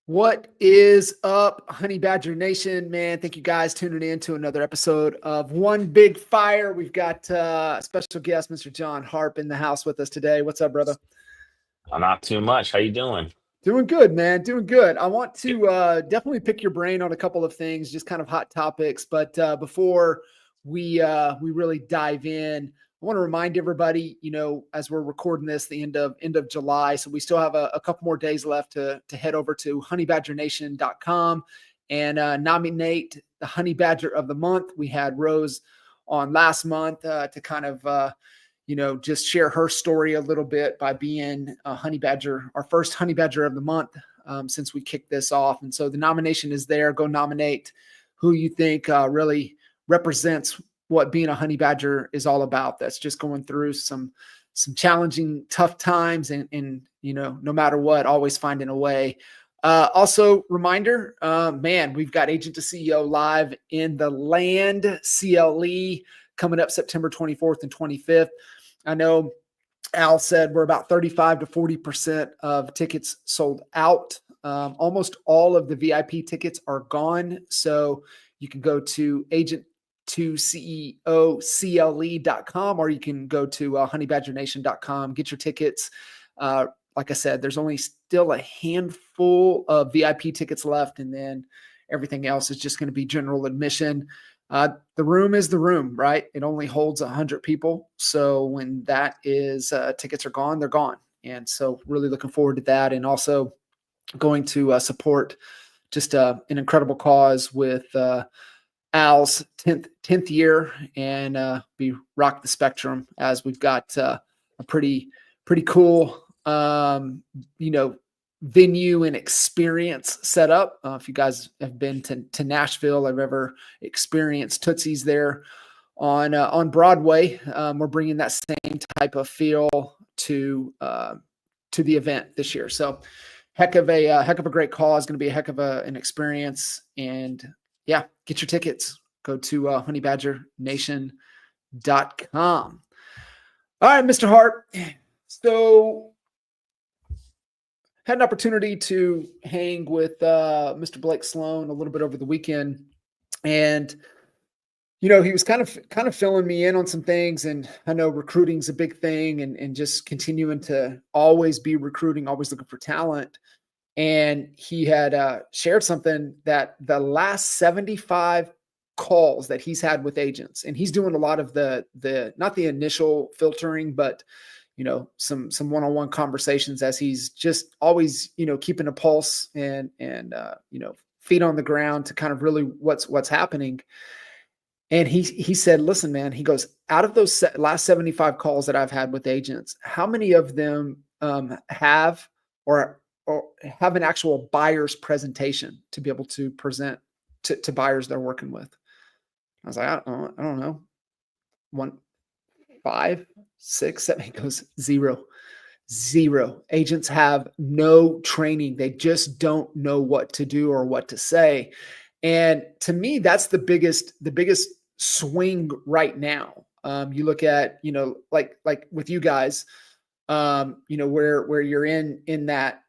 What is up, Honey Badger Nation? Man, thank you guys tuning in to another episode of One Big Fire. We've got special guest, Mr. John Harp, in the house with us today. What's up, brother? Not too much. How you doing? Doing good, man. Doing good. I want Good. to definitely pick your brain on a couple of things, just kind of hot topics. But before we really dive in, I want to remind everybody, as we're recording this, the end of July, so we still have a couple more days left to head over to honeybadgernation.com and nominate the Honey Badger of the Month. We had Rose on last month to kind of just share her story a little bit by being a Honey Badger, our first Honey Badger of the Month since we kicked this off. And so the nomination is there. Go nominate who you think really represents what being a Honey Badger is all about. That's just going through some challenging, tough times and no matter what, always finding a way. Also, reminder, we've got Agent to CEO live in the land, CLE, coming up September 24th and 25th. I know Al said we're about 35 to 40% of tickets sold out. Almost all of the VIP tickets are gone. So you can go to agent2ceocle.com or you can go to honeybadgernation.com, get your tickets. Like I said, there's only still a handful of VIP tickets left, and then everything else is just going to be general admission. The room is the room, right? It only holds 100 people. So when that is, tickets are gone, they're gone. And so really looking forward to that. And also going to support just an incredible cause with Al's 10th year and be Rock the Spectrum, as we've got a pretty cool, venue and experience set up. If you guys have been to Nashville, I've ever experienced Tootsie's there on Broadway. We're bringing that same type of feel to the event this year. So heck of a great cause. Going to be a heck of an experience. And yeah, get your tickets. Go to honeybadgernation.com. All right, Mr. Hart. So had an opportunity to hang with Mr. Blake Sloan a little bit over the weekend, and he was kind of filling me in on some things. And I know recruiting's a big thing, and just continuing to always be recruiting, always looking for talent. And he had shared something that the last 75 calls that he's had with agents, and he's doing a lot of the not the initial filtering, but some one-on-one conversations, as he's just always, keeping a pulse and feet on the ground to kind of really what's happening. And he said, listen, man, he goes, out of those last 75 calls that I've had with agents, how many of them have or have an actual buyer's presentation to be able to present to buyers they're working with? I was like, I don't know. 1, 5, 6, 7. He goes, zero. Agents have no training. They just don't know what to do or what to say. And to me, that's the biggest swing right now. You look at, like with you guys, where you're in that,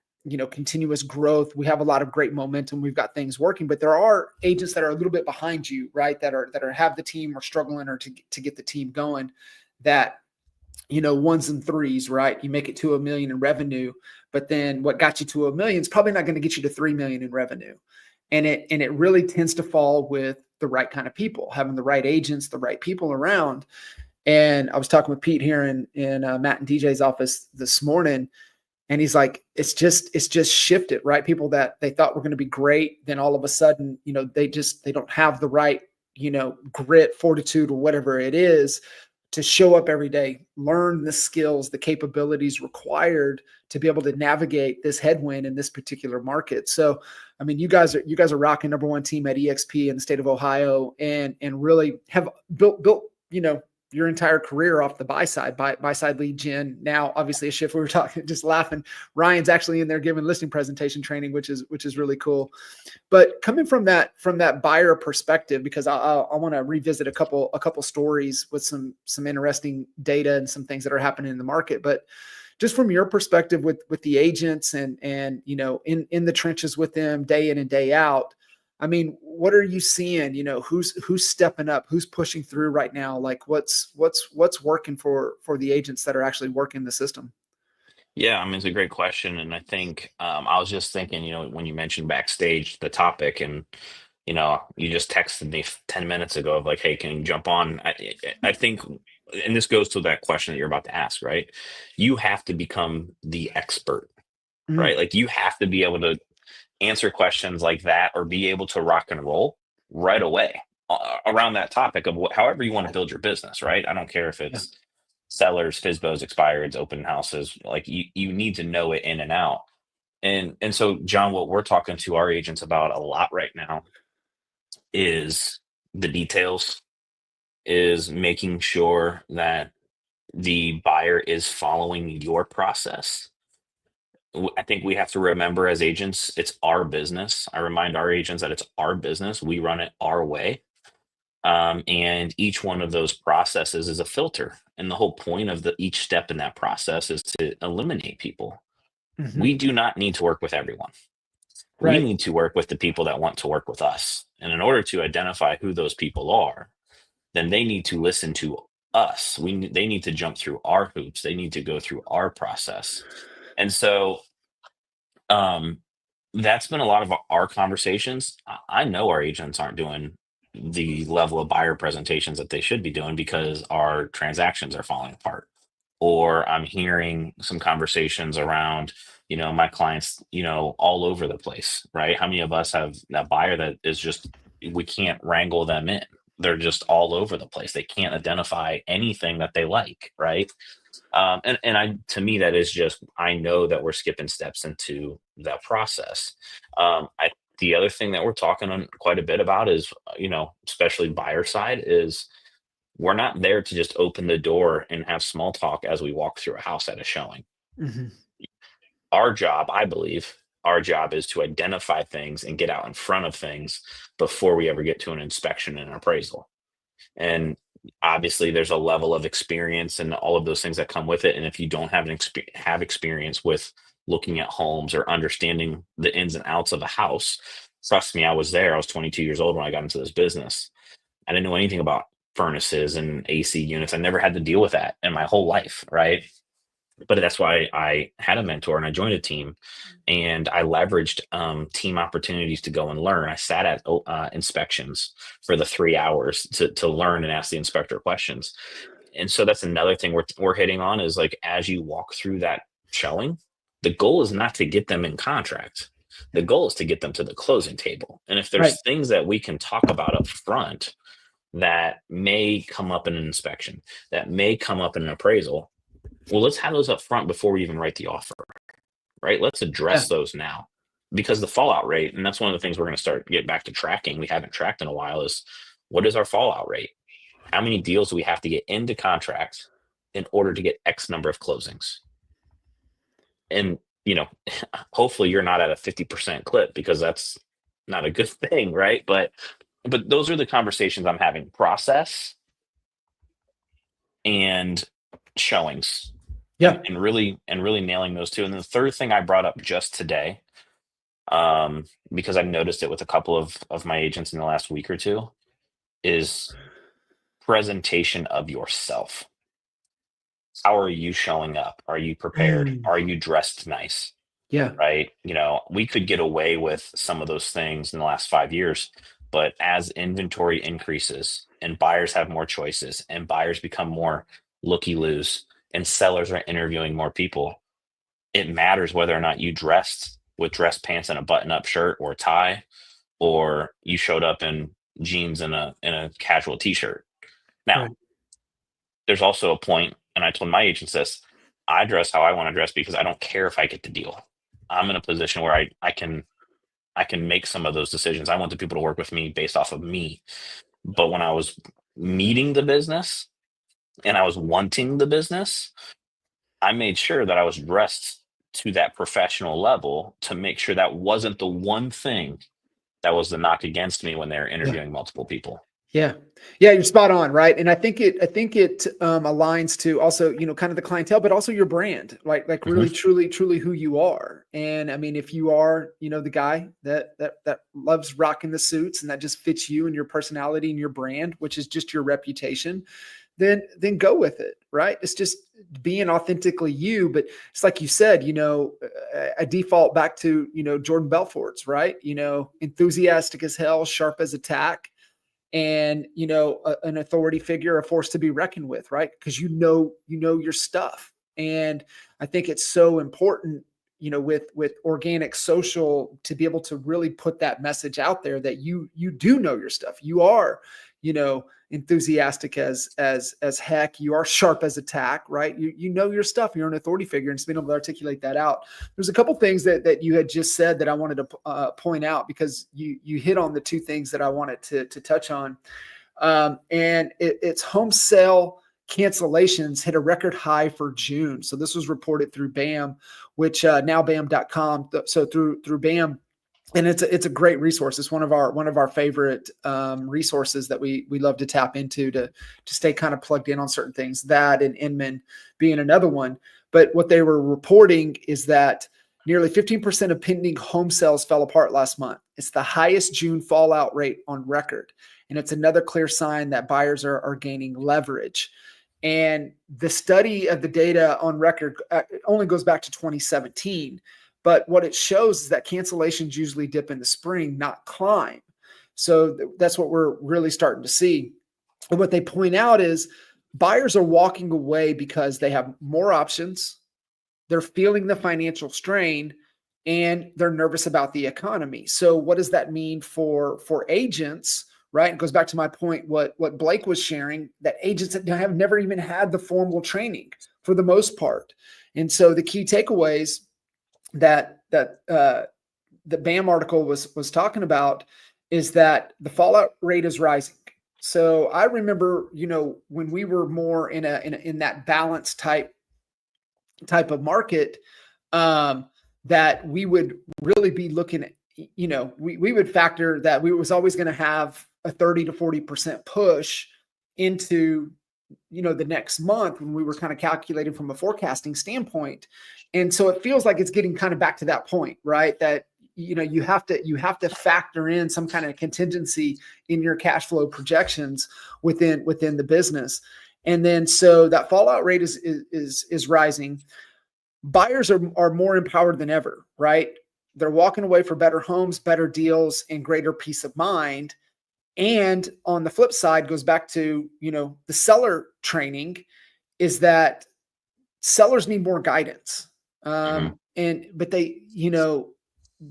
continuous growth. We have a lot of great momentum. We've got things working, but there are agents that are a little bit behind you, right? That have the team or struggling or to get the team going, that, ones and threes, right? You make it to $1 million in revenue, but then what got you to $1 million is probably not going to get you to $3 million in revenue. And it really tends to fall with the right kind of people, having the right agents, the right people around. And I was talking with Pete here in Matt and DJ's office this morning, and he's like, it's just shifted, right? People that they thought were going to be great, then all of a sudden, they don't have the right, grit, fortitude, or whatever it is to show up every day, learn the skills, the capabilities required to be able to navigate this headwind in this particular market. So, I mean, you guys are rocking #1 team at EXP in the state of Ohio, and really have built, your entire career off the buy side lead gen. Now, obviously a shift. We were talking, just laughing. Ryan's actually in there giving listing presentation training, which is really cool. But coming from that buyer perspective, because I want to revisit a couple stories with some interesting data and some things that are happening in the market. But just from your perspective with the agents and in the trenches with them day in and day out. I mean, what are you seeing? Who's stepping up, who's pushing through right now? Like what's working for the agents that are actually working the system? Yeah, I mean, it's a great question. And I think I was just thinking, when you mentioned backstage the topic, and, you just texted me 10 minutes ago of like, hey, can you jump on? I think, and this goes to that question that you're about to ask, right? You have to become the expert, right? Mm, Like you have to be able to answer questions like that or be able to rock and roll right away around that topic of however you want to build your business, right? I don't care if yeah. it's sellers, FISBOs, expireds, open houses, like you need to know it in and out. And so, John, what we're talking to our agents about a lot right now is the details, is making sure that the buyer is following your process. I think we have to remember as agents, it's our business. I remind our agents that it's our business. We run it our way. And each one of those processes is a filter. And the whole point of each step in that process is to eliminate people. Hmm. We do not need to work with everyone. We Right. need to work with the people that want to work with us. And in order to identify who those people are, then they need to listen to us. They need to jump through our hoops. They need to go through our process. And so um, that's been a lot of our conversations. I know our agents aren't doing the level of buyer presentations that they should be doing because our transactions are falling apart. Or I'm hearing some conversations around, my clients, all over the place, right? How many of us have that buyer that is just, we can't wrangle them in? They're just all over the place. They can't identify anything that they like, right? To me, that is just, I know that we're skipping steps into that process. The other thing that we're talking on quite a bit about is, especially buyer side, is we're not there to just open the door and have small talk as we walk through a house at a showing. Hmm. Our job, I believe, our job is to identify things and get out in front of things before we ever get to an inspection and an appraisal. And obviously there's a level of experience and all of those things that come with it. And if you don't have experience with looking at homes or understanding the ins and outs of a house, trust me, I was there. I was 22 years old when I got into this business. I didn't know anything about furnaces and AC units. I never had to deal with that in my whole life, right? But that's why I had a mentor and I joined a team, and I leveraged team opportunities to go and learn. I sat at inspections for the 3 hours to learn and ask the inspector questions. And so that's another thing we're hitting on is like, as you walk through that showing, the goal is not to get them in contract. The goal is to get them to the closing table. And if Right. there's things that we can talk about up front that may come up in an inspection, that may come up in an appraisal, well, let's have those up front before we even write the offer, right? Let's Yeah. address those now, because the fallout rate, and that's one of the things we're going to start get back to tracking. We haven't tracked in a while. Is what is our fallout rate? How many deals do we have to get into contract in order to get X number of closings? And hopefully you're not at a 50% clip, because that's not a good thing, right? But those are the conversations I'm having. Process and showings, and Yeah. really nailing those two. And then the third thing I brought up just today, because I've noticed it with a couple of my agents in the last week or two, is presentation of yourself. How are you showing up? Are you prepared? Mm, Are you dressed nice? yeah. Right? We could get away with some of those things in the last 5 years, but as inventory increases and buyers have more choices and buyers become more looky-loos and sellers are interviewing more people, it matters whether or not you dressed with dress pants and a button-up shirt or tie, or you showed up in jeans and a casual t-shirt. Now, Right. there's also a point, and I told my agents this, I dress how I want to dress because I don't care if I get the deal. I'm in a position where I can make some of those decisions. I want the people to work with me based off of me. But when I was needing the business and I was wanting the business, I made sure that I was dressed to that professional level to make sure that wasn't the one thing that was the knock against me when they're Yeah. interviewing multiple people. Yeah. Yeah, you're spot on, right? And I think it aligns to also, kind of the clientele, but also your brand, like really, Hmm. truly who you are. And I mean, if you are, the guy that loves rocking the suits and that just fits you and your personality and your brand, which is just your reputation, then go with it, right? It's just being authentically you. But it's like you said, I default back to, Jordan Belfort's, right? Enthusiastic as hell, sharp as a tack, and an authority figure, a force to be reckoned with, right? Because you know your stuff. And I think it's so important, with organic social, to be able to really put that message out there that you do know your stuff. You are, enthusiastic as heck. You are sharp as a tack, right? You know your stuff. You're an authority figure, and just being able to articulate that out. There's a couple things that you had just said that I wanted to point out, because you hit on the two things that I wanted to touch on. And it's home sale cancellations hit a record high for June. So this was reported through BAM, which now BAM.com. So through BAM, and it's a great resource. It's one of our favorite resources that we love to tap into to stay kind of plugged in on certain things. That and Inman being another one. But what they were reporting is that nearly 15% of pending home sales fell apart last month. It's the highest June fallout rate on record, and it's another clear sign that buyers are gaining leverage. And the study of the data on record only goes back to 2017. But what it shows is that cancellations usually dip in the spring, not climb. So that's what we're really starting to see. And what they point out is buyers are walking away because they have more options, they're feeling the financial strain, and they're nervous about the economy. So what does that mean for agents? Right. It goes back to my point, what Blake was sharing, that agents have never even had the formal training for the most part. And so the key takeaways that the BAM article was talking about is that the fallout rate is rising. So I remember, when we were more in that balance type of market, that we would really be looking at, we would factor that we was always going to have a 30 to 40% push into, the next month, when we were kind of calculating from a forecasting standpoint. And so it feels like it's getting kind of back to that point, right? That, you have to factor in some kind of contingency in your cash flow projections within the business. And then, so that fallout rate is rising. Buyers are more empowered than ever, right? They're walking away for better homes, better deals, and greater peace of mind. And on the flip side, goes back to, the seller training, is that sellers need more guidance. Hmm. But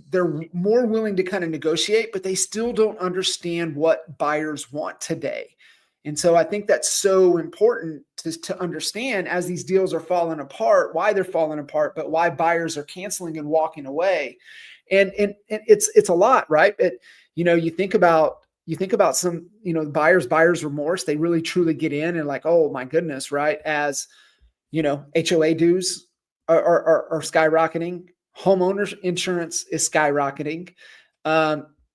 they're more willing to kind of negotiate, but they still don't understand what buyers want today. And so I think that's so important to understand, as these deals are falling apart, why they're falling apart, but why buyers are canceling and walking away. And it's a lot, right? But you think about some, buyer's remorse. They really truly get in and like, oh my goodness, right? As HOA dues are skyrocketing. Homeowners insurance is skyrocketing.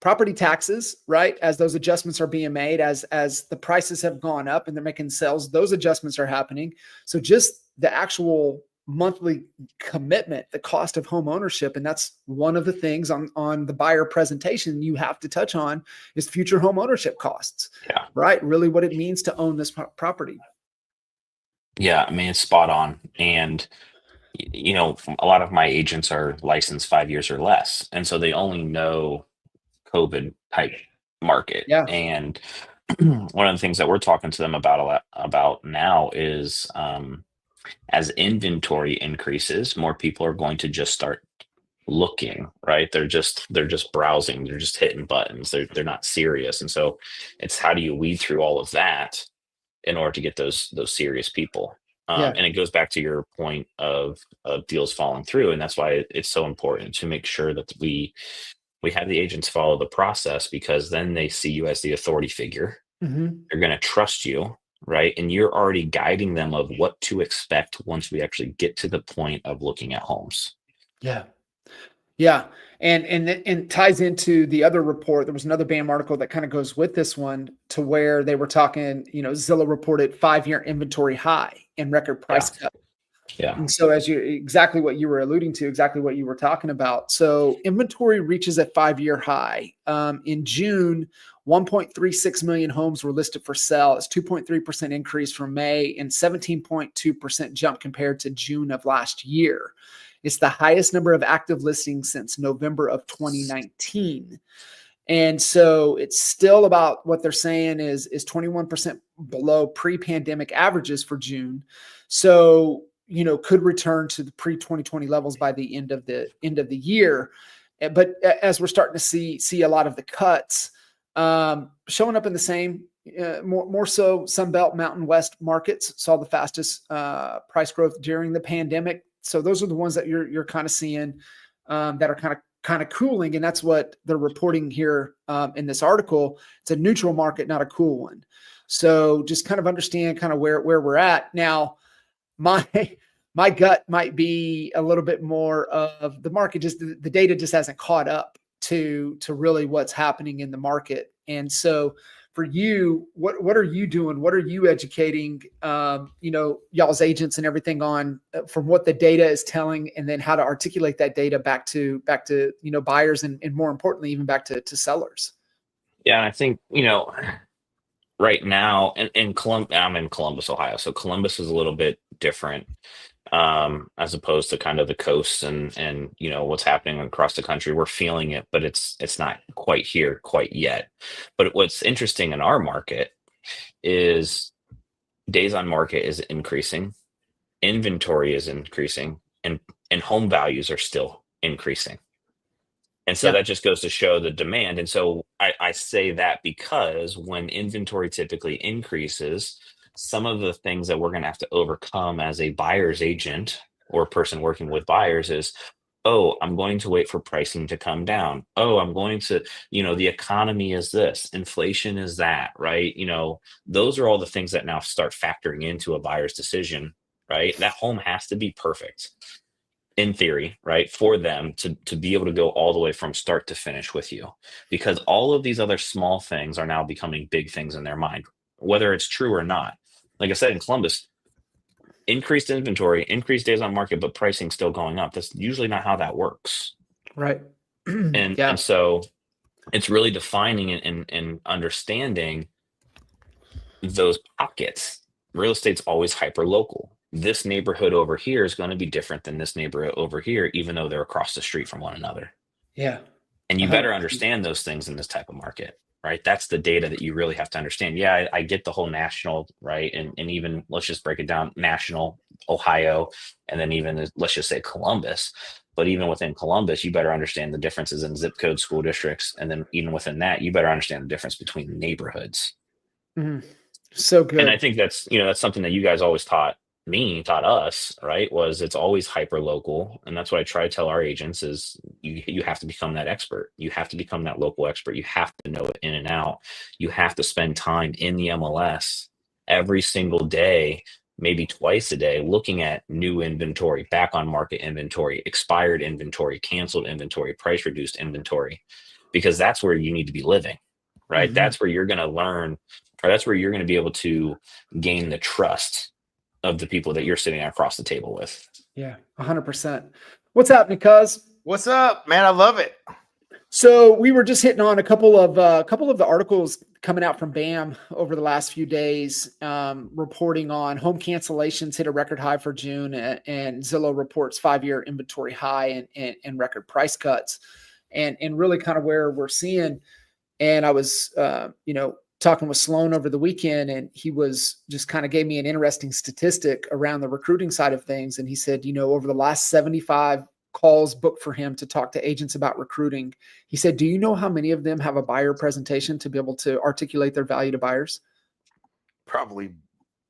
Property taxes, right? As those adjustments are being made, as the prices have gone up and they're making sales, those adjustments are happening. So just the actual monthly commitment, the cost of home ownership, and that's one of the things on the buyer presentation you have to touch on, is future home ownership costs, Yeah. right? Really what it means to own this property. Yeah. I mean, it's spot on. And, a lot of my agents are licensed 5 years or less. And so they only know COVID type market. Yeah. And one of the things that we're talking to them about a lot about now is, as inventory increases, more people are going to just start looking, right? They're just browsing, they're just hitting buttons, they're not serious. And so it's, how do you weed through all of that in order to get those serious people? Yeah. And it goes back to your point of deals falling through, and that's why it's so important to make sure that we have the agents follow the process, because then they see you as the authority figure. Mm-hmm. They're going to trust you, right? And you're already guiding them of what to expect once we actually get to the point of looking at homes. Yeah. Yeah. And ties into the other report. There was another BAM article that kind of goes with this one, to where they were talking, Zillow reported 5-year inventory high and record price cut. Yeah. And so exactly what you were alluding to, exactly what you were talking about. So inventory reaches a 5-year high. In June, 1.36 million homes were listed for sale. It's 2.3% increase from May and 17.2% jump compared to June of last year. It's the highest number of active listings since November of 2019. And so it's still about, what they're saying is 21% below pre-pandemic averages for June. So, could return to the pre-2020 levels by the end of the year. But as we're starting to see a lot of the cuts showing up in the same, more so Sunbelt Mountain West markets saw the fastest price growth during the pandemic. So those are the ones that you're kind of seeing that are kind of cooling, and that's what they're reporting here in this article. It's a neutral market, not a cool one. So just kind of understand kind of where we're at now. My gut might be a little bit more of the market. Just the data just hasn't caught up to really what's happening in the market. And so for you, what are you doing? What are you educating, y'all's agents and everything on from what the data is telling, and then how to articulate that data back to buyers and more importantly, even back to sellers? Yeah. I think, right now in Columbus, I'm in Columbus, Ohio. So Columbus is a little bit different as opposed to kind of the coast and what's happening across the country. We're feeling it, but it's not quite here quite yet. But what's interesting in our market is days on market is increasing, inventory is increasing, and home values are still increasing. And so Yeah. that just goes to show the demand. And so I say that because when inventory typically increases, some of the things that we're going to have to overcome as a buyer's agent or person working with buyers is, oh, I'm going to wait for pricing to come down. Oh, I'm going to, the economy is this, inflation is that, right? Those are all the things that now start factoring into a buyer's decision, right? That home has to be perfect in theory, right, for them to be able to go all the way from start to finish with you, because all of these other small things are now becoming big things in their mind, whether it's true or not. Like I said, in Columbus, increased inventory, increased days on market, but pricing still going up. That's usually not how that works. Right. And so it's really defining and understanding those pockets. Real estate's always hyper local. This neighborhood over here is going to be different than this neighborhood over here, even though they're across the street from one another. Yeah. And you better understand those things in this type of market, right? That's the data that you really have to understand. Yeah, I get the whole national, right? And even, let's just break it down, national, Ohio, and then even, let's just say Columbus. But even within Columbus, you better understand the differences in zip code school districts. And then even within that, you better understand the difference between neighborhoods. Mm-hmm. So good. And I think that's something that you guys always taught us, right? Was it's always hyper local. And that's what I try to tell our agents is you have to become that expert. You have to become that local expert. You have to know it in and out. You have to spend time in the MLS every single day, maybe twice a day, looking at new inventory, back on market inventory, expired inventory, canceled inventory, price reduced inventory, because that's where you need to be living, right? Mm-hmm. That's where you're going to learn, or that's where you're going to be able to gain the trust of the people that you're sitting across the table with. Yeah, 100%. What's happening, cuz? What's up, man? I love it. So we were just hitting on a couple of the articles coming out from BAM over the last few days, reporting on home cancellations hit a record high for June, and Zillow reports 5-year inventory high and record price cuts, and really kind of where we're seeing. And I was, talking with Sloan over the weekend, and he was just kind of gave me an interesting statistic around the recruiting side of things. And he said, over the last 75 calls booked for him to talk to agents about recruiting, he said, do you know how many of them have a buyer presentation to be able to articulate their value to buyers? Probably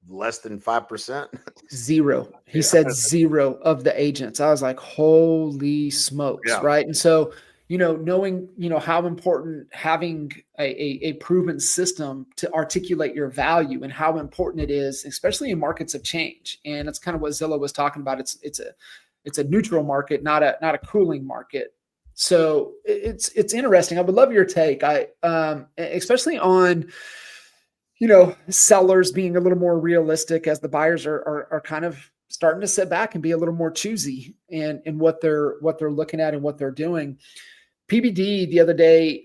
less than 5%. Zero. He said zero of the agents. I was like, holy smokes. Right. And so, knowing, how important having a proven system to articulate your value and how important it is, especially in markets of change. And that's kind of what Zillow was talking about. It's a neutral market, not a cooling market. So it's interesting. I would love your take. Especially on, sellers being a little more realistic as the buyers are kind of starting to sit back and be a little more choosy in what they're looking at and what they're doing. PBD the other day,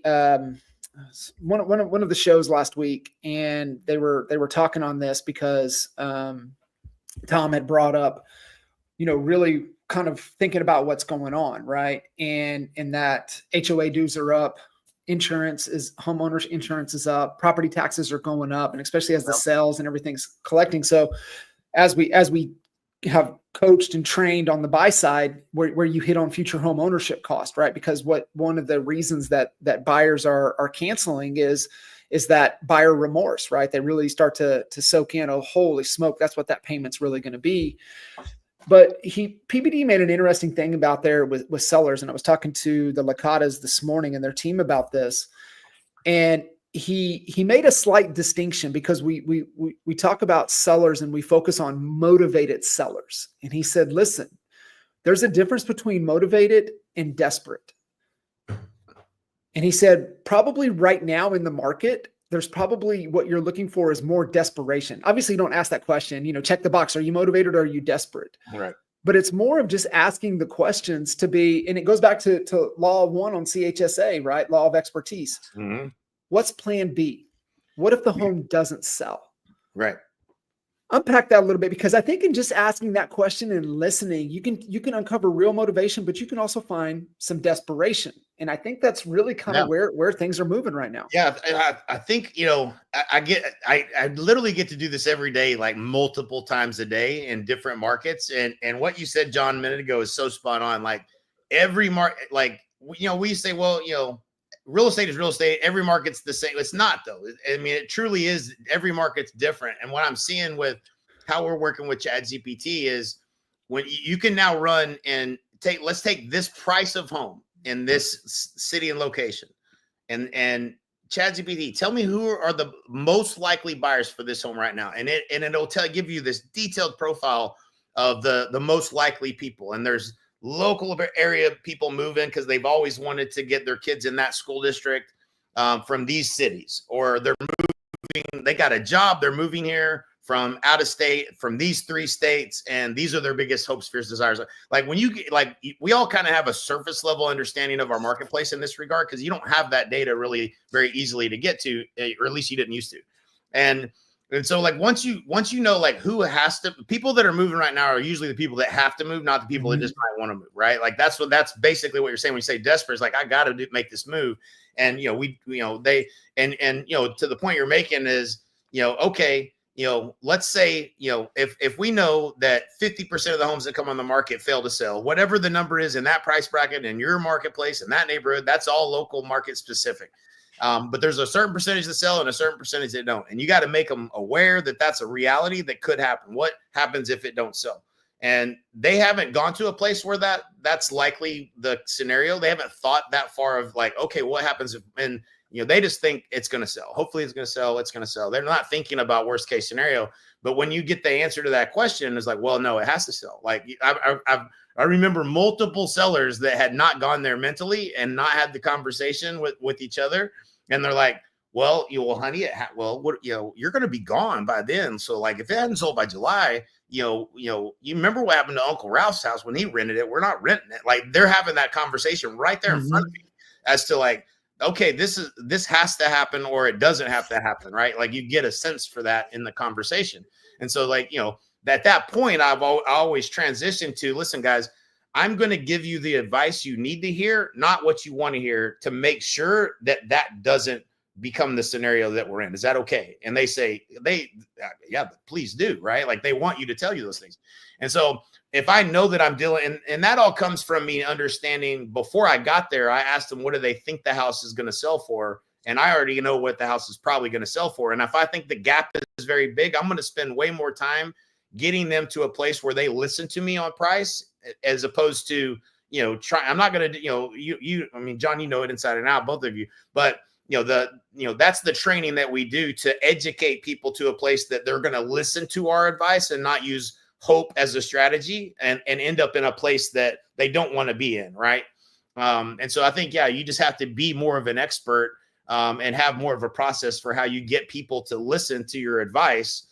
one of the shows last week, and they were talking on this because Tom had brought up, really kind of thinking about what's going on, right? And that HOA dues are up, homeowners insurance is up, property taxes are going up, and especially as the sales and everything's collecting. So as we have coached and trained on the buy side, where you hit on future home ownership cost, right? Because one of the reasons that buyers are canceling is that buyer remorse, right? They really start to soak in, oh, holy smoke, that's what that payment's really going to be. But PBD made an interesting thing about there with sellers. And I was talking to the Lacatas this morning and their team about this. And he made a slight distinction because we talk about sellers and we focus on motivated sellers. And he said, listen, there's a difference between motivated and desperate. And he said, probably right now in the market, there's probably what you're looking for is more desperation. Obviously, you don't ask that question, check the box. Are you motivated or are you desperate? Right. But it's more of just asking the questions to be, and it goes back to law 1 on CHSA, right? Law of expertise. Mm-hmm. What's plan B? What if the home doesn't sell? Right. Unpack that a little bit, because I think in just asking that question and listening, you can uncover real motivation, but you can also find some desperation. And I think that's really kind of where things are moving right now. Yeah. I think, I literally get to do this every day, like multiple times a day in different markets. And what you said, John, a minute ago is so spot on. Like every market, we say, well, real estate is real estate. Every market's the same. It's not, though. I mean, it truly is. Every market's different. And what I'm seeing with how we're working with ChatGPT is when you can now run and let's take this price of home in this city and location, and ChatGPT, tell me who are the most likely buyers for this home right now, and it'll give you this detailed profile of the most likely people. And there's local area people move in because they've always wanted to get their kids in that school district from these cities, or they're moving, they got a job, they're moving here from out of state, from these 3 states, and these are their biggest hopes, fears, desires. Like when we all kind of have a surface level understanding of our marketplace in this regard, because you don't have that data really very easily to get to, or at least you didn't used to. And so like once you know like who has to, people that are moving right now are usually the people that have to move, not the people that just might want to move, right? Like that's basically what you're saying when you say desperate. Is like, I got to make this move. And to the point you're making is, okay, let's say, if we know that 50% of the homes that come on the market fail to sell, whatever the number is in that price bracket, in your marketplace, in that neighborhood, that's all local market specific. But there's a certain percentage that sell and a certain percentage that don't. And you got to make them aware that that's a reality that could happen. What happens if it don't sell? And they haven't gone to a place where that's likely the scenario. They haven't thought that far of like, okay, what happens if, and they just think it's going to sell. Hopefully it's going to sell. It's going to sell. They're not thinking about worst case scenario. But when you get the answer to that question, it's like, well, no, it has to sell. Like I remember multiple sellers that had not gone there mentally and not had the conversation with each other. And they're like, well, honey, you're going to be gone by then. So like, if it hadn't sold by July, you remember what happened to Uncle Ralph's house when he rented it? We're not renting it. Like they're having that conversation right there in front of me as to like, okay, this has to happen or it doesn't have to happen, right? Like you get a sense for that in the conversation. And so like, at that point, I always transitioned to, listen, guys, I'm going to give you the advice you need to hear, not what you want to hear, to make sure that doesn't become the scenario that we're in. Is that okay? And they say, yeah, please do, right? Like they want you to tell you those things. And so if I know that I'm dealing, and that all comes from me understanding before I got there, I asked them, what do they think the house is going to sell for? And I already know what the house is probably going to sell for. And if I think the gap is very big, I'm going to spend way more time getting them to a place where they listen to me on price, as opposed to, I'm not going to, I mean, John, it inside and out, both of you, but that's the training that we do to educate people to a place that they're going to listen to our advice and not use hope as a strategy and end up in a place that they don't want to be in. Right. And so I think, yeah, you just have to be more of an expert and have more of a process for how you get people to listen to your advice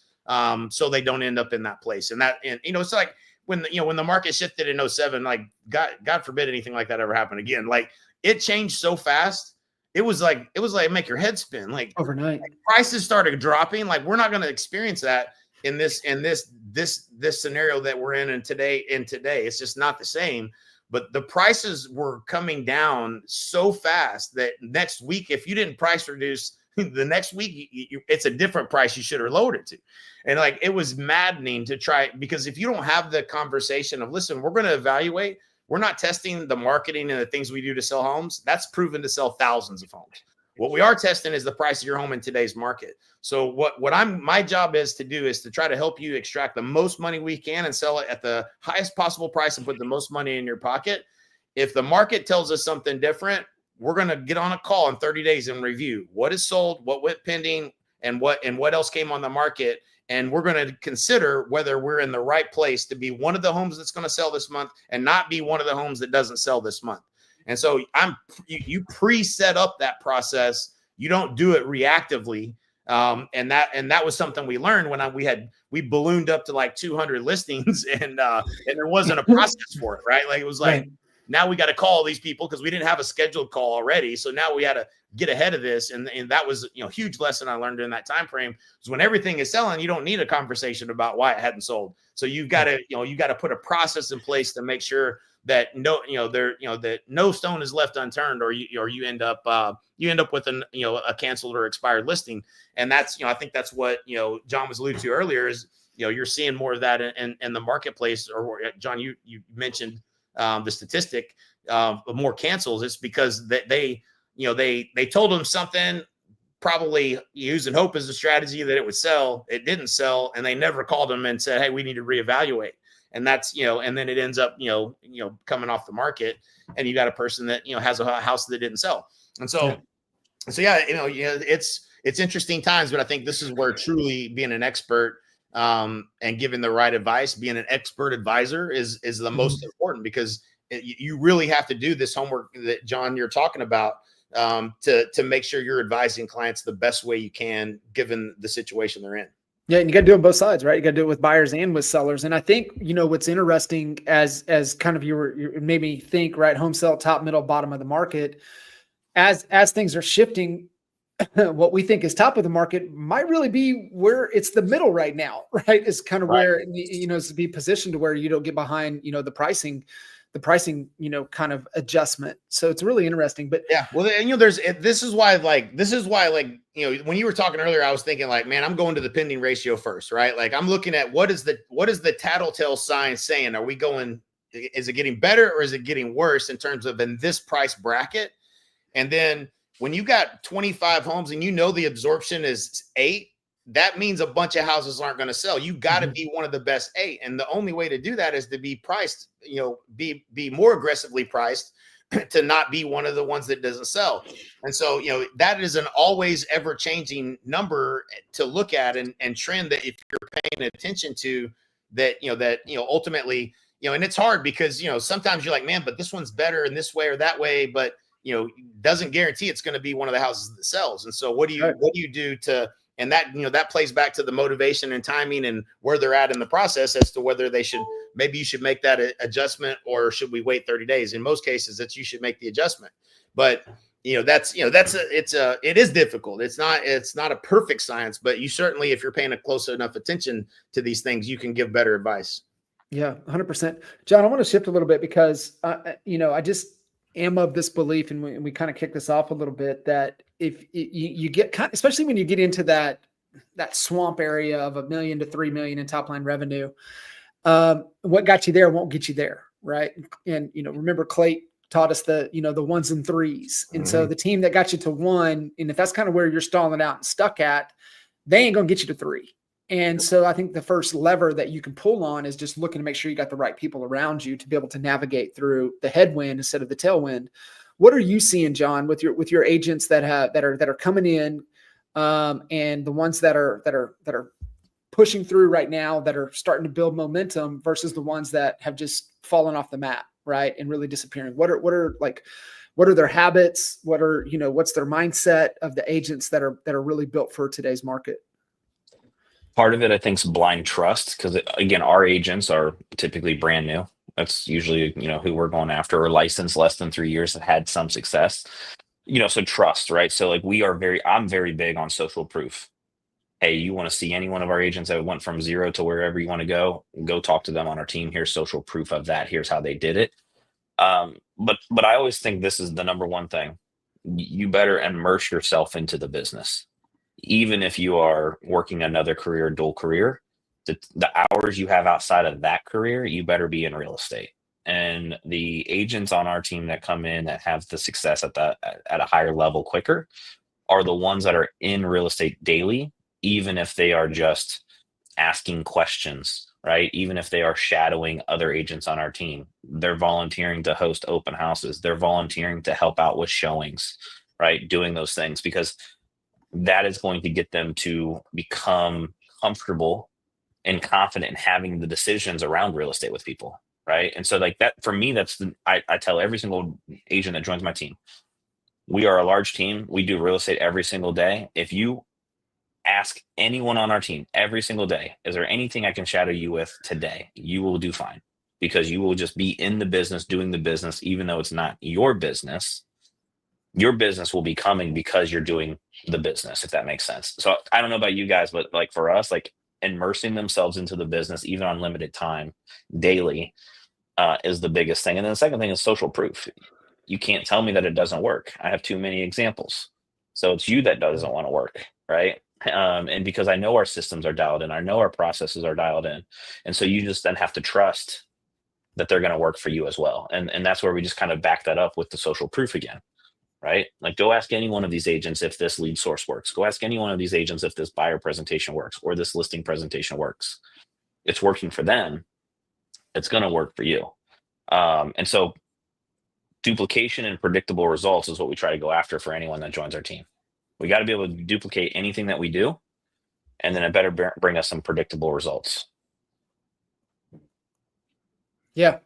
so they don't end up in that place. And it's like when the market shifted in 07, like God forbid anything like that ever happen again. Like it changed so fast. It was like make your head spin. Like overnight, prices started dropping. Like we're not going to experience that in this scenario that we're in today. It's just not the same. But the prices were coming down so fast that next week, if you didn't price reduce the next week, it's a different price you should have lowered it to. And like, it was maddening to try, because if you don't have the conversation of, listen, we're going to evaluate, we're not testing the marketing and the things we do to sell homes. That's proven to sell thousands of homes. What we are testing is the price of your home in today's market. So my job is to try to help you extract the most money we can and sell it at the highest possible price and put the most money in your pocket. If the market tells us something different, we're going to get on a call in 30 days and review what is sold, what went pending, and what else came on the market. And we're going to consider whether we're in the right place to be one of the homes that's going to sell this month and not be one of the homes that doesn't sell this month. And so you pre-set up that process. You don't do it reactively. And that was something we learned when we ballooned up to like 200 listings and there wasn't a process for it, right? Like it was like, now we got to call these people because we didn't have a scheduled call already. So now we had to get ahead of this. And that was, a huge lesson I learned during that time frame, is when everything is selling, you don't need a conversation about why it hadn't sold. So you've got to put a process in place to make sure that that no stone is left unturned, or you end up with a canceled or expired listing. And that's, I think that's what, John was alluding to earlier is, you're seeing more of that in the marketplace. Or John, you mentioned the statistic of more cancels. It's because they told them something, probably using hope as a strategy that it would sell. It didn't sell, and they never called them and said, hey, we need to reevaluate. And that's, and then it ends up, coming off the market, and you got a person that, has a house that didn't sell. And so it's interesting times, but I think this is where truly being an expert and giving the right advice, being an expert advisor is the most important, because you really have to do this homework that, John, you're talking about to make sure you're advising clients the best way you can, given the situation they're in. Yeah, and you got to do it on both sides, right? You got to do it with buyers and with sellers. And I think, what's interesting as kind of you made me think, right? Home sale, top, middle, bottom of the market, as things are shifting, what we think is top of the market might really be where it's the middle right now, right? It's kind of where, is to be positioned to where you don't get behind, the pricing, kind of adjustment. So it's really interesting. But yeah, well, this is why, when you were talking earlier, I was thinking like, man, I'm going to the pending ratio first, right? Like I'm looking at what is the tattletale sign saying? Are we going, is it getting better or is it getting worse in terms of in this price bracket? And then when you got 25 homes and the absorption is 8, that means a bunch of houses aren't going to sell. You got to be one of the best 8. And the only way to do that is to be priced, be more aggressively priced to not be one of the ones that doesn't sell. And so, that is an always ever changing number to look at and trend that if you're paying attention to that, ultimately, and it's hard because, sometimes you're like, man, but this one's better in this way or that way, but, doesn't guarantee it's going to be one of the houses that sells. And so what do you do to, and that, that plays back to the motivation and timing and where they're at in the process as to whether maybe you should make that adjustment, or should we wait 30 days? In most cases, you should make the adjustment. But, it is difficult. It's not a perfect science, but you certainly, if you're paying a close enough attention to these things, you can give better advice. Yeah, 100%. John, I want to shift a little bit because, I just am of this belief, and we kind of kick this off a little bit, that if you get especially when you get into that swamp area of $1 million to $3 million in top line revenue, what got you there won't get you there. Right. And, remember Clay taught us the ones and threes. And so the team that got you to 1, and if that's kind of where you're stalling out and stuck at, they ain't going to get you to 3. And so I think the first lever that you can pull on is just looking to make sure you got the right people around you to be able to navigate through the headwind instead of the tailwind. What are you seeing, John, with your agents that are coming in, and the ones that are pushing through right now, that are starting to build momentum, versus the ones that have just fallen off the map? right? And really disappearing. What are their habits? What's their mindset of the agents that are really built for today's market? Part of it, I think, is blind trust, because again, our agents are typically brand new. That's usually, who we're going after, or licensed less than 3 years, have had some success. So trust, right? So like I'm very big on social proof. Hey, you want to see any one of our agents that went from zero to wherever you want to go talk to them on our team. Here's social proof of that. Here's how they did it. But I always think this is the number one thing. You better immerse yourself into the business. Even if you are working another career, dual career, the hours you have outside of that career, you better be in real estate. And the agents on our team that come in that have the success at a higher level quicker are the ones that are in real estate daily, even if they are just asking questions, right? Even if they are shadowing other agents on our team, they're volunteering to host open houses. They're volunteering to help out with showings, right? Doing those things, because that is going to get them to become comfortable and confident in having the decisions around real estate with people, right? And so like that, for me, I tell every single agent that joins my team, we are a large team. We do real estate every single day. If you ask anyone on our team every single day, is there anything I can shadow you with today? You will do fine, because you will just be in the business, doing the business, even though it's not your business. Your business will be coming because you're doing the business, if that makes sense. So I don't know about you guys, but like for us, like immersing themselves into the business, even on limited time daily, is the biggest thing. And then the second thing is social proof. You can't tell me that it doesn't work. I have too many examples. So it's you that doesn't want to work, right? And because I know our systems are dialed in, I know our processes are dialed in. And so you just then have to trust that they're going to work for you as well. And that's where we just kind of back that up with the social proof again, right? Like, go ask any one of these agents if this lead source works. Go ask any one of these agents if this buyer presentation works or this listing presentation works. It's working for them. It's going to work for you. And so duplication and predictable results is what we try to go after for anyone that joins our team. We got to be able to duplicate anything that we do, and then it better bring us some predictable results. Yeah.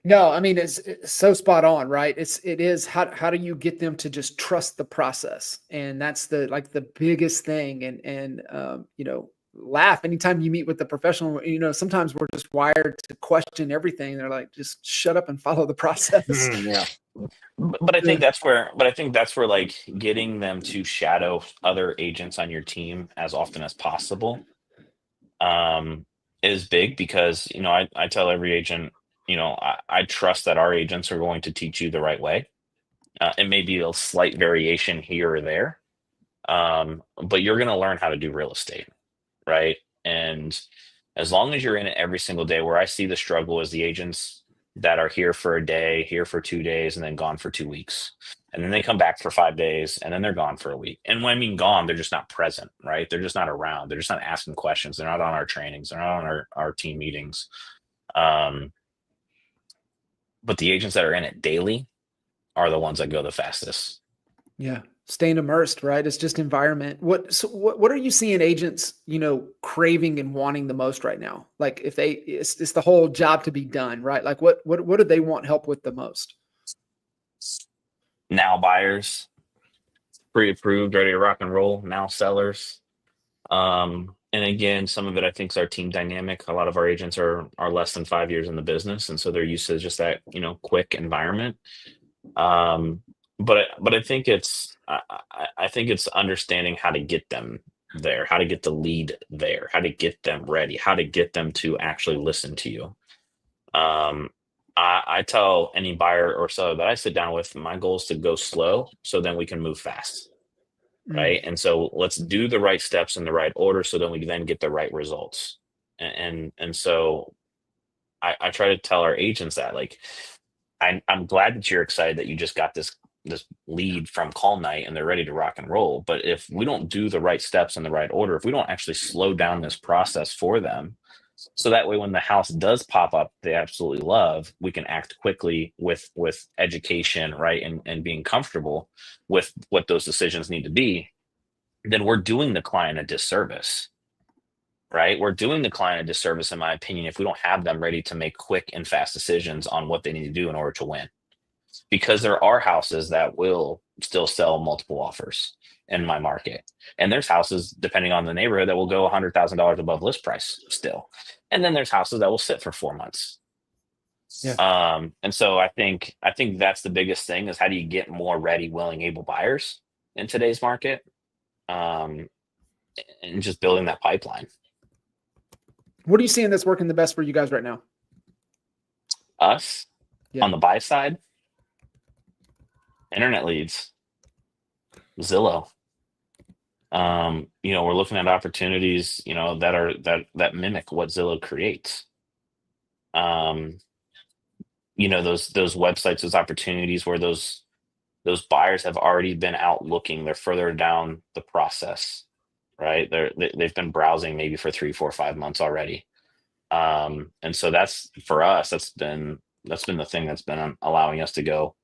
No, I mean, it's so spot on, right? It is how do you get them to just trust the process? And that's the biggest thing. And laugh anytime you meet with the professional. Sometimes we're just wired to question everything. They're like, just shut up and follow the process. Yeah. But I think that's where like getting them to shadow other agents on your team as often as possible is big, because I tell every agent, I trust that our agents are going to teach you the right way. It may be a slight variation here or there, but you're going to learn how to do real estate, right? And as long as you're in it every single day, where I see the struggle is the agents that are here for a day, here for 2 days, and then gone for 2 weeks. And then they come back for 5 days, and then they're gone for a week. And when I mean gone, they're just not present, right? They're just not around. They're just not asking questions. They're not on our trainings. They're not on our team meetings. But the agents that are in it daily are the ones that go the fastest. Yeah. Staying immersed, right? It's just environment. What are you seeing agents, craving and wanting the most right now? Like if it's the whole job to be done, right? Like what do they want help with the most? Now buyers, pre-approved, ready to rock and roll. Now sellers. And again, some of it I think is our team dynamic. A lot of our agents are less than 5 years in the business, and so they're used to just that quick environment. But I think it's understanding how to get them there, how to get the lead there, how to get them ready, how to get them to actually listen to you. I tell any buyer or seller that I sit down with, my goal is to go slow so then we can move fast. Right. And so let's do the right steps in the right order so then we then get the right results. And so I try to tell our agents that, like, I'm glad that you're excited that you just got this lead from call night and they're ready to rock and roll. But if we don't do the right steps in the right order, if we don't actually slow down this process for them, so that way when the house does pop up they absolutely love, we can act quickly with education, right? And being comfortable with what those decisions need to be, then we're doing the client a disservice. right? We're doing the client a disservice, in my opinion, if we don't have them ready to make quick and fast decisions on what they need to do in order to win. Because there are houses that will still sell multiple offers in my market. And there's houses, depending on the neighborhood, that will go $100,000 above list price still. And then there's houses that will sit for 4 months. Yeah. And so I think that's the biggest thing, is how do you get more ready, willing, able buyers in today's market? And just building that pipeline. What are you seeing that's working the best for you guys right now? Us Yeah. on the buy side, internet leads, Zillow. We're looking at opportunities, that mimic what Zillow creates. Those websites, those opportunities where those buyers have already been out looking, they're further down the process, right? They've been browsing maybe for 3, 4, 5 months already. And so that's, for us, that's been the thing that's been allowing us to go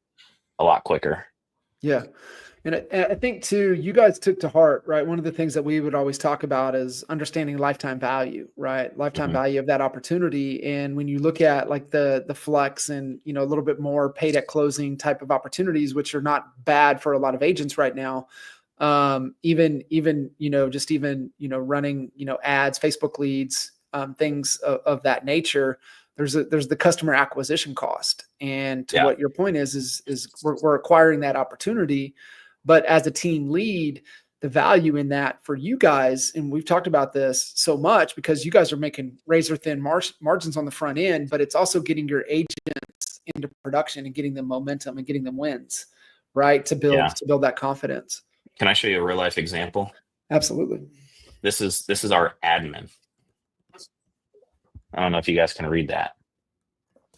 a lot quicker. Yeah. And I think too, you guys took to heart, right? One of the things that we would always talk about is understanding lifetime value, right? Lifetime value of that opportunity. And when you look at like the flex and, a little bit more paid at closing type of opportunities, which are not bad for a lot of agents right now. Even running, ads, Facebook leads, things of that nature. There's the customer acquisition cost. And to what your point is we're acquiring that opportunity. But as a team lead, the value in that for you guys, and we've talked about this so much because you guys are making razor thin margins on the front end, but it's also getting your agents into production and getting them momentum and getting them wins, right? To build that confidence. Can I show you a real life example? Absolutely. This is our admin. I don't know if you guys can read that.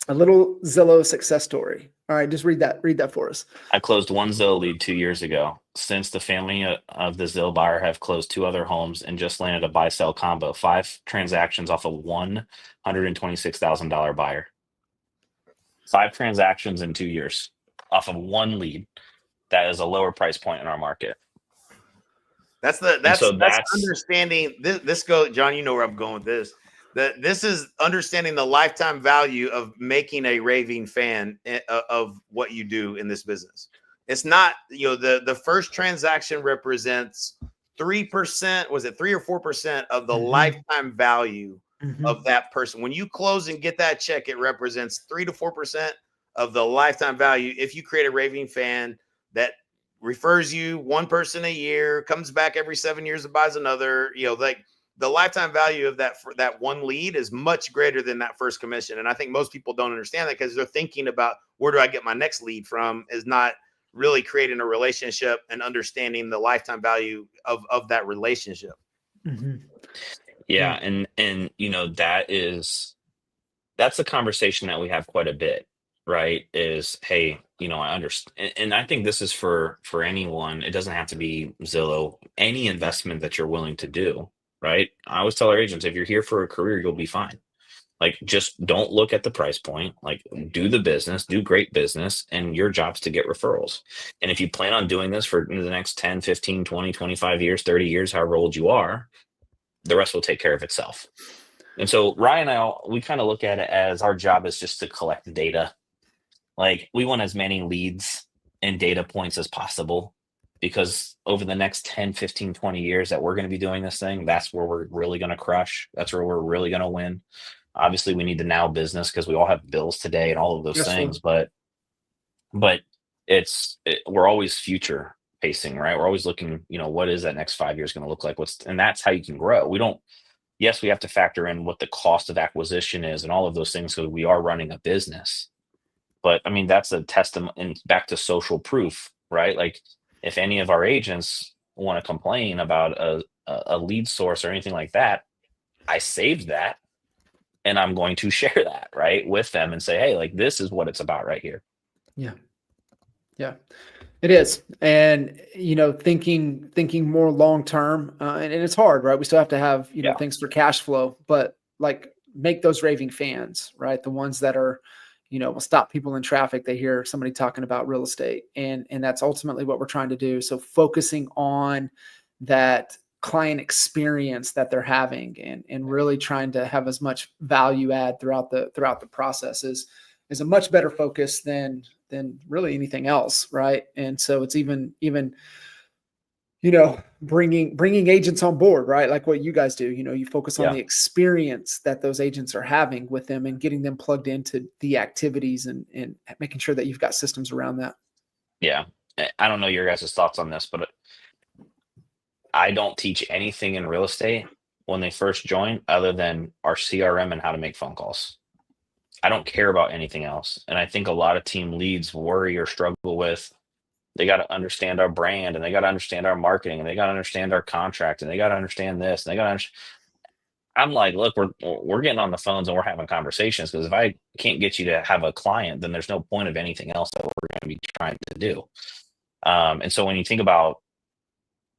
A little Zillow success story. All right, just read that for us. I closed one Zillow lead 2 years ago. Since, the family of the Zillow buyer have closed 2 other homes and just landed a buy-sell combo. 5 transactions off of $126,000 buyer. 5 transactions in 2 years off of one lead. That is a lower price point in our market. That's understanding this go, John, you know where I'm going with this. This is understanding the lifetime value of making a raving fan of what you do in this business. It's not, the first transaction represents 3%, was it 3 or 4% of the lifetime value of that person. When you close and get that check, it represents 3 to 4% of the lifetime value. If you create a raving fan that refers you one person a year, comes back every 7 years and buys another, the lifetime value of that one lead is much greater than that first commission. And I think most people don't understand that because they're thinking about where do I get my next lead from, is not really creating a relationship and understanding the lifetime value of that relationship. Yeah. And that's a conversation that we have quite a bit, right? Is, hey, I understand. And I think this is for anyone. It doesn't have to be Zillow, any investment that you're willing to do. Right. I always tell our agents, if you're here for a career, you'll be fine. Like, just don't look at the price point, like, do the business, do great business, and your job's to get referrals. And if you plan on doing this for the next 10, 15, 20, 25 years, 30 years, however old you are, the rest will take care of itself. And so Ryan and I, we kind of look at it as our job is just to collect data. Like, we want as many leads and data points as possible. Because over the next 10, 15, 20 years that we're going to be doing this thing, that's where we're really going to crush. That's where we're really going to win. Obviously, we need the now business because we all have bills today and all of those things. But we're always future pacing, right? We're always looking, what is that next 5 years going to look like? And that's how you can grow. Yes, we have to factor in what the cost of acquisition is and all of those things because we are running a business. But I mean, that's a testament, and back to social proof, right? Like, if any of our agents want to complain about a lead source or anything like that, I saved that and I'm going to share that, right, with them and say, hey, like, this is what it's about right here. Yeah. Yeah, it is. And, thinking more long-term, and it's hard, right? We still have to have, things for cash flow, but like, make those raving fans, right? The ones that are, will stop people in traffic. They hear somebody talking about real estate, and that's ultimately what we're trying to do. So focusing on that client experience that they're having, and really trying to have as much value add throughout the process is a much better focus than really anything else, right? And so it's even bringing agents on board, right? Like what you guys do, you focus on the experience that those agents are having with them and getting them plugged into the activities and making sure that you've got systems around that. Yeah. I don't know your guys' thoughts on this, but I don't teach anything in real estate when they first join other than our CRM and how to make phone calls. I don't care about anything else. And I think a lot of team leads worry or struggle with, they got to understand our brand, and they got to understand our marketing, and they got to understand our contract, and they got to understand this, and they got to I'm like, look, we're getting on the phones and we're having conversations, because if I can't get you to have a client, then there's no point of anything else that we're going to be trying to do. And so when you think about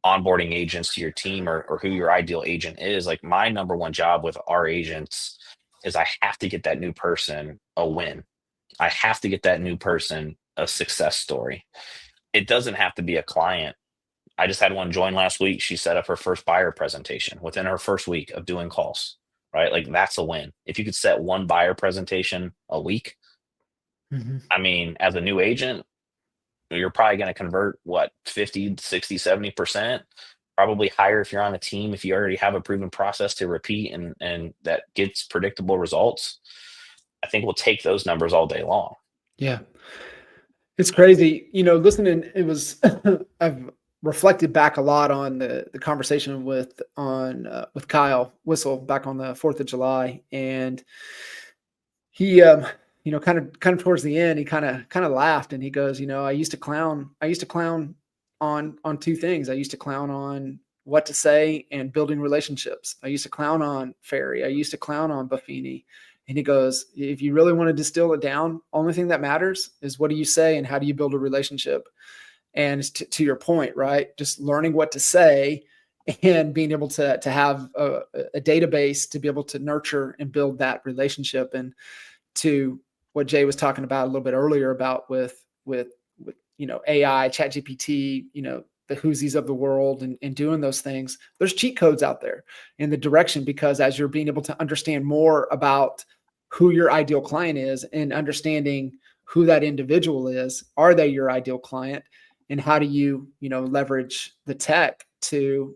onboarding agents to your team, or who your ideal agent is, like my number one job with our agents is I have to get that new person a win. I have to get that new person a success story. It doesn't have to be a client. I just had one join last week. She set up her first buyer presentation within her first week of doing calls, right? Like that's a win. If you could set one buyer presentation a week, I mean, as a new agent, you're probably going to convert 50, 60, 70%, probably higher if you're on a team, if you already have a proven process to repeat and that gets predictable results. I think we'll take those numbers all day long. Yeah. It's crazy, listening. It was, I've reflected back a lot on the conversation with Kyle Whistle back on the 4th of July. And he, kind of towards the end, he kind of laughed, and he goes, I used to clown on two things. I used to clown on what to say and building relationships. I used to clown on Ferry. I used to clown on Buffini. And he goes, if you really want to distill it down, only thing that matters is what do you say and how do you build a relationship? And to your point, right? Just learning what to say and being able to have a database to be able to nurture and build that relationship. And to what Jay was talking about a little bit earlier about with AI, ChatGPT, the whoosies of the world and doing those things, there's cheat codes out there in the direction, because as you're being able to understand more about who your ideal client is and understanding who that individual is, are they your ideal client? And how do you, leverage the tech to,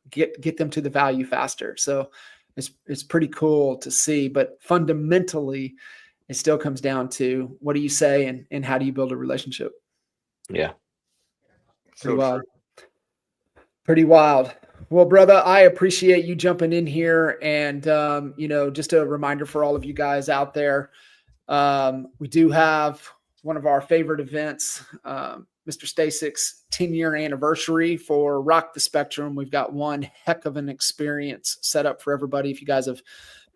get them to the value faster? So it's pretty cool to see, but fundamentally it still comes down to what do you say and how do you build a relationship? Yeah. Pretty wild. Pretty wild. Well, brother, I appreciate you jumping in here. And, just a reminder for all of you guys out there, we do have one of our favorite events, Mr. Stasek's 10-year anniversary for Rock the Spectrum. We've got one heck of an experience set up for everybody. If you guys have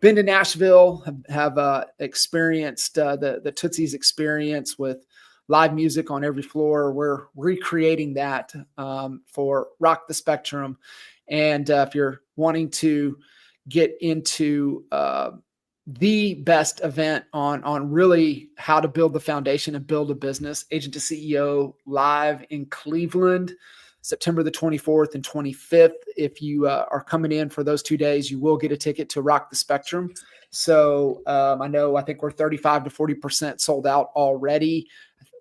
been to Nashville, have experienced the Tootsie's experience with live music on every floor, we're recreating that for Rock the Spectrum. And if you're wanting to get into the best event on really how to build the foundation and build a business, Agent to CEO live in Cleveland, September the 24th and 25th. If you are coming in for those 2 days, you will get a ticket to Rock the Spectrum. So I think we're 35 to 40% sold out already.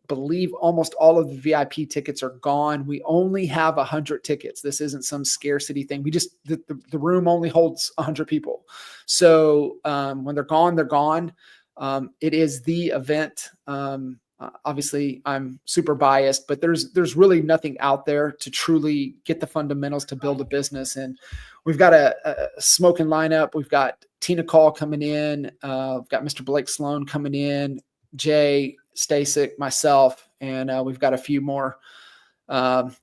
Believe almost all of the VIP tickets are gone. We only have 100 tickets. This isn't some scarcity thing. We just, the room only holds 100 people. So when they're gone, they're gone. It is the event. Obviously I'm super biased, but there's really nothing out there to truly get the fundamentals to build a business. And we've got a smoking lineup. We've got Tina Call coming in. We've got Mr. Blake Sloan coming in, Jay, Stasek, myself, and we've got a few more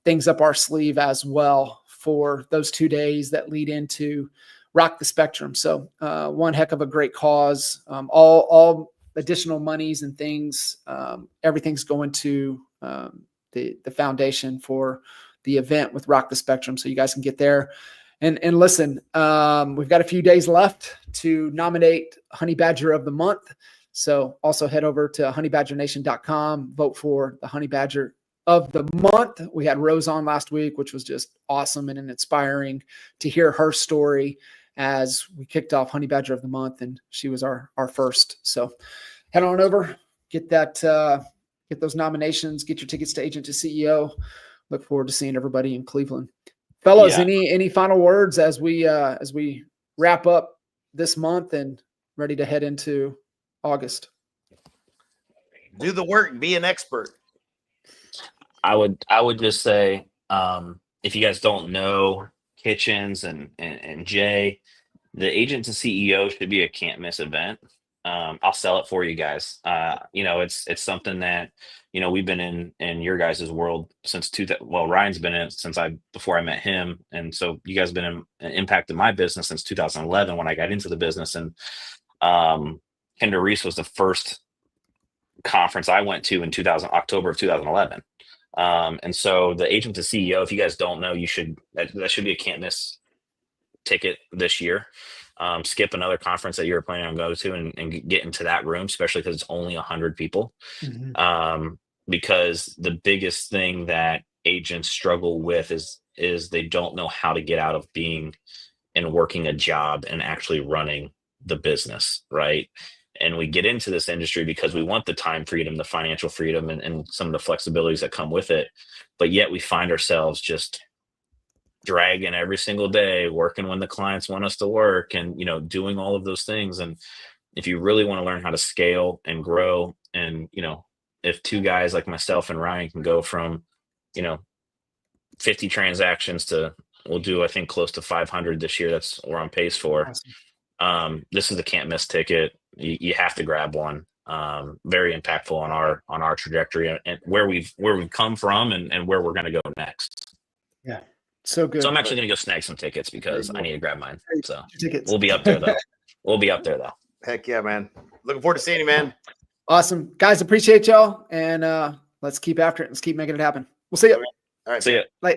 things up our sleeve as well for those 2 days that lead into Rock the Spectrum. So one heck of a great cause. All additional monies and things, everything's going to the foundation for the event with Rock the Spectrum. So you guys can get there and listen. We've got a few days left to nominate Honey Badger of the Month. So also head over to honeybadgernation.com, vote for the Honey Badger of the month. We had Rose on last week, which was just awesome and inspiring to hear her story as we kicked off Honey Badger of the Month, and she was our first. So head on over, get those nominations, get your tickets to Agent to CEO. Look forward to seeing everybody in Cleveland. Fellas, Yeah. any final words as we wrap up this month and ready to head into August? Do the work, be an expert. I would just say, if you guys don't know Kitchens and Jay, the Agent to CEO should be a can't miss event. I'll sell it for you guys. It's something that, we've been in your guys' world since Ryan's been in it before I met him. And so you guys have been impacted my business since 2011 when I got into the business. And Kendra Reese was the first conference I went to in October of 2011. And so the Agent to CEO, if you guys don't know, that should be a can't miss ticket this year. Skip another conference that you're planning on going to and get into that room, especially because it's only 100 people. Mm-hmm. Because the biggest thing that agents struggle with is they don't know how to get out of being and working a job and actually running the business, right? And we get into this industry because we want the time freedom, the financial freedom, and some of the flexibilities that come with it. But yet we find ourselves just dragging every single day, working when the clients want us to work, and doing all of those things. And if you really want to learn how to scale and grow, and if two guys like myself and Ryan can go from 50 transactions to, we'll do I think close to 500 this year, that's what we're on pace for. Awesome. This is the can't miss ticket. You have to grab one. Very impactful on our trajectory and where we've come from and where we're going to go next. Yeah. So good. So I'm actually going to go snag some tickets because I need to grab mine. So tickets. We'll be up there though. Heck yeah, man. Looking forward to seeing you, man. Awesome. Guys, appreciate y'all. And let's keep after it. Let's keep making it happen. We'll see you. All right. See ya. Bye.